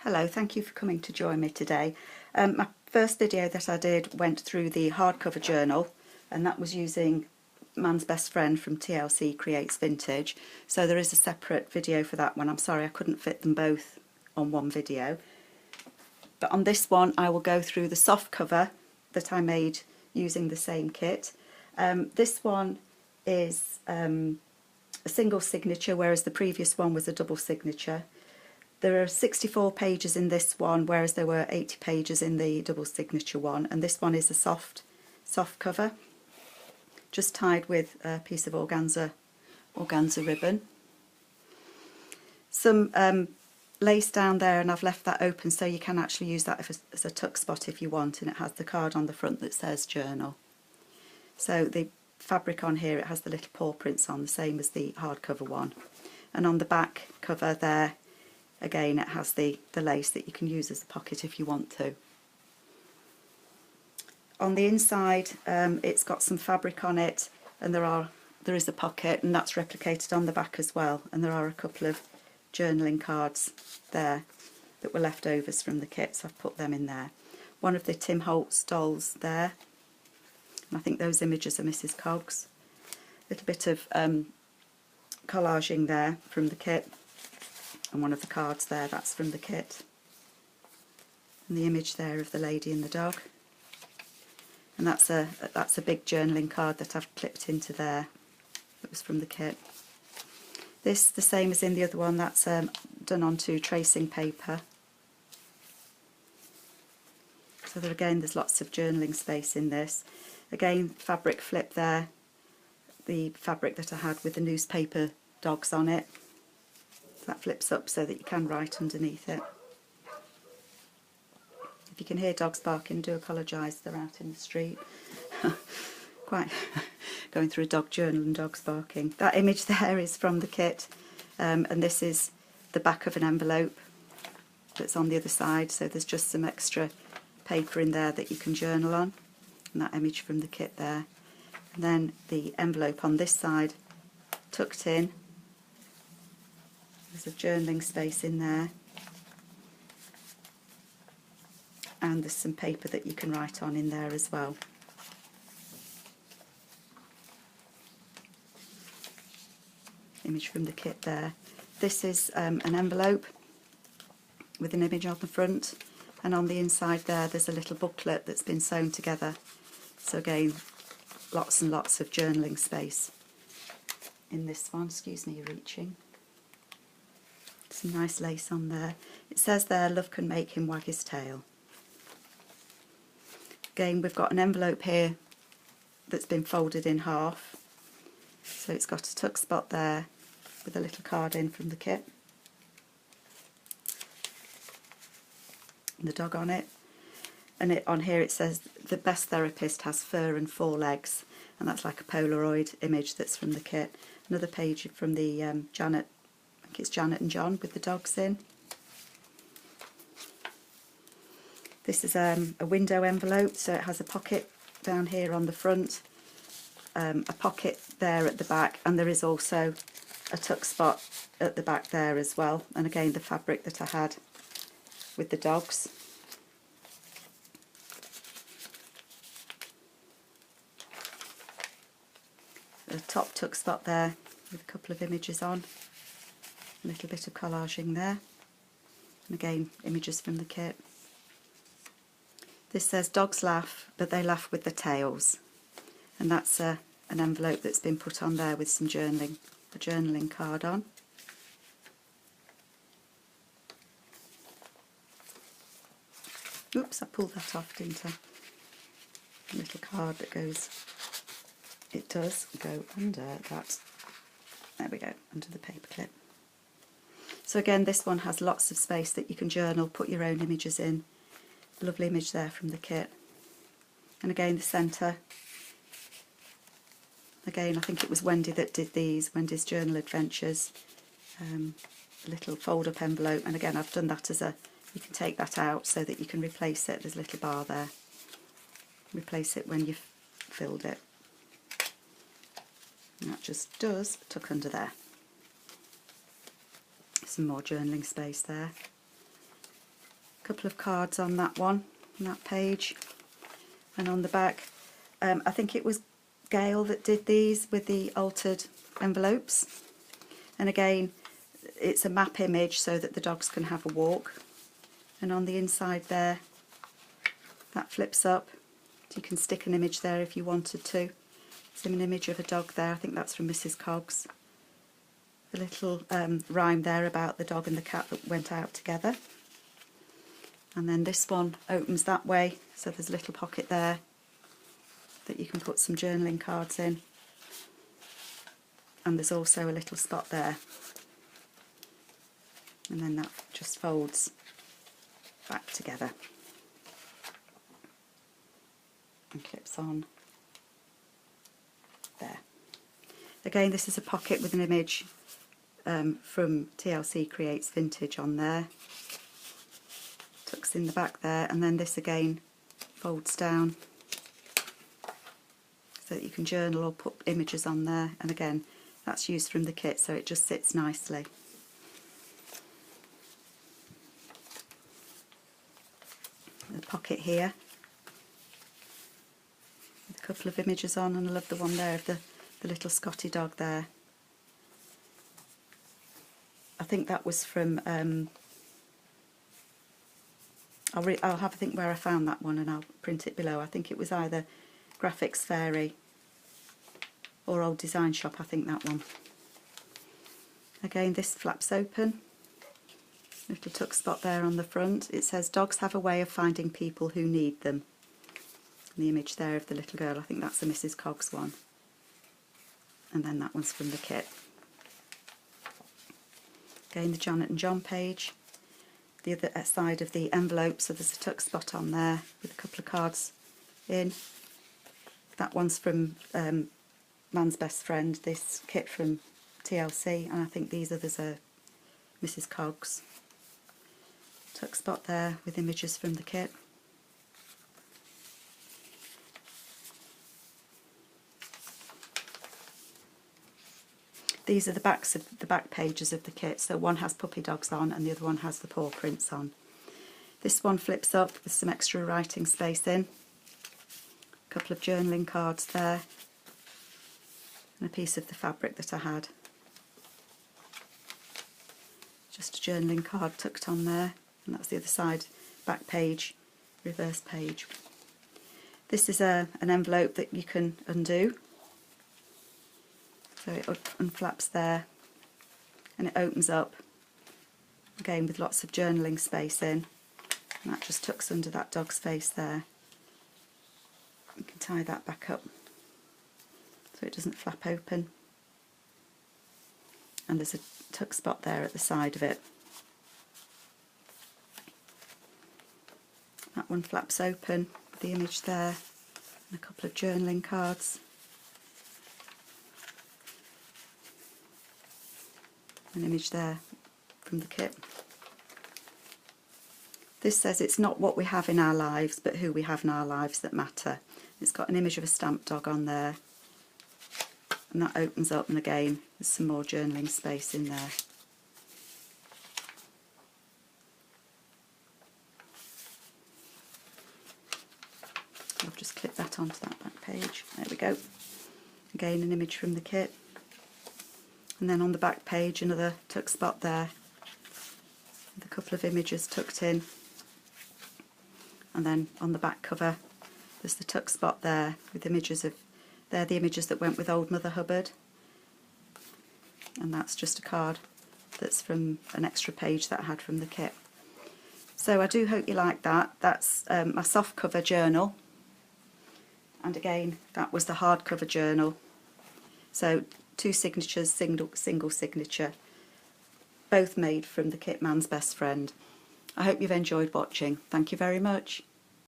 Hello, thank you for coming to join me today. My first video that I did went through the hardcover journal, and that was using Man's Best Friend from TLC Creates Vintage. So there is a separate video for that one. I'm sorry I couldn't fit them both on one video. But on this one I will go through the soft cover that I made using the same kit. This one is a single signature, whereas the previous one was a double signature. There are 64 pages in this one, whereas there were 80 pages in the double signature one, and this one is a soft cover, just tied with a piece of organza ribbon. Some lace down there, and I've left that open so you can actually use that as a tuck spot if you want, and it has the card on the front that says journal. So the fabric on here, it has the little paw prints on, the same as the hardcover one, and on the back cover there, again, it has the lace that you can use as a pocket if you want to. On the inside, it's got some fabric on it, and there is a pocket, and that's replicated on the back as well. And there are a couple of journaling cards there that were leftovers from the kit, so I've put them in there. One of the Tim Holtz dolls there, and I think those images are Mrs. Cogs. A little bit of collaging there from the kit. And one of the cards there, that's from the kit. And the image there of the lady and the dog. And that's a big journaling card that I've clipped into there. That was from the kit. This, the same as in the other one, that's done onto tracing paper. So there again, there's lots of journaling space in this. Again, fabric flip there. The fabric that I had with the newspaper dogs on it. That flips up so that you can write underneath it. If you can hear dogs barking, do apologise, they're out in the street. Quite going through a dog journal and dogs barking. That image there is from the kit, and this is the back of an envelope that's on the other side, so there's just some extra paper in there that you can journal on, and that image from the kit there. And then the envelope on this side tucked in. There's a journaling space in there, and there's some paper that you can write on in there as well. Image from the kit there. This is an envelope with an image on the front, and on the inside there's a little booklet that's been sewn together. So again, lots and lots of journaling space in this one. Excuse me, you're reaching. Some nice lace on there. It says there, love can make him wag his tail. Again, we've got an envelope here that's been folded in half. So it's got a tuck spot there with a little card in from the kit. And the dog on it. And on here it says, the best therapist has fur and 4 legs. And that's like a Polaroid image that's from the kit. Another page from the Janet. It's Janet and John with the dogs in. This is a window envelope, so it has a pocket down here on the front, a pocket there at the back, and there is also a tuck spot at the back there as well. And again, the fabric that I had with the dogs. A top tuck spot there with a couple of images on. A little bit of collaging there, and again images from the kit. This says dogs laugh, but they laugh with their tails, and that's an envelope that's been put on there with some journaling, a journaling card on. Oops, I pulled that off, didn't I? A little card that goes, it does go under that, there we go, under the paper clip. So again, this one has lots of space that you can journal, put your own images in. Lovely image there from the kit. And again, the centre. Again, I think it was Wendy that did these, Wendy's Journal Adventures. A little fold-up envelope. And again, I've done that as you can take that out so that you can replace it. There's a little bar there. Replace it when you've filled it. And that just does tuck under there. Some more journaling space there. A couple of cards on that one, on that page, and on the back. I think it was Gail that did these with the altered envelopes, and again it's a map image so that the dogs can have a walk, and on the inside there that flips up so you can stick an image there if you wanted to. It's an image of a dog there, I think that's from Mrs. Cogs. The little rhyme there about the dog and the cat that went out together. And then this one opens that way, so there's a little pocket there that you can put some journaling cards in. And there's also a little spot there. And then that just folds back together and clips on there. Again, this is a pocket with an image from TLC Creates Vintage on there. Tucks in the back there, and then this again folds down so that you can journal or put images on there, and again that's used from the kit, so it just sits nicely. The pocket here with a couple of images on, and I love the one there of the little Scotty dog there. I think that was from I'll have a think where I found that one and I'll print it below. I think it was either Graphics Fairy or Old Design Shop, I think that one. Again, this flaps open. Little tuck spot there on the front. It says, "Dogs have a way of finding people who need them." And the image there of the little girl, I think that's the Mrs. Cogs one. And then that one's from the kit. Again, the Janet and John page. The other side of the envelope, so there's a tuck spot on there with a couple of cards in. That one's from Man's Best Friend, this kit from TLC, and I think these others are Mrs. Cogs. Tuck spot there with images from the kit. These are the backs of the back pages of the kit, so one has puppy dogs on and the other one has the paw prints on. This one flips up with some extra writing space in, a couple of journaling cards there, and a piece of the fabric that I had. Just a journaling card tucked on there, and that's the other side, back page, reverse page. This is an envelope that you can undo. So it unflaps there and it opens up again with lots of journaling space in, and that just tucks under that dog's face there. You can tie that back up so it doesn't flap open, and there's a tuck spot there at the side of it. That one flaps open with the image there and a couple of journaling cards. An image there from the kit. This says, "It's not what we have in our lives, but who we have in our lives that matter." It's got an image of a stamped dog on there, and that opens up, and again there's some more journaling space in there. I'll just clip that onto that back page. There we go. Again, an image from the kit. And then on the back page, another tuck spot there with a couple of images tucked in. And then on the back cover, there's the tuck spot there with images of, they're the images that went with Old Mother Hubbard. And that's just a card that's from an extra page that I had from the kit. So I do hope you like that. That's my soft cover journal. And again, that was the hardcover journal. So 2 signatures, single signature, both made from the kit Man's Best Friend. I hope you've enjoyed watching. Thank you very much.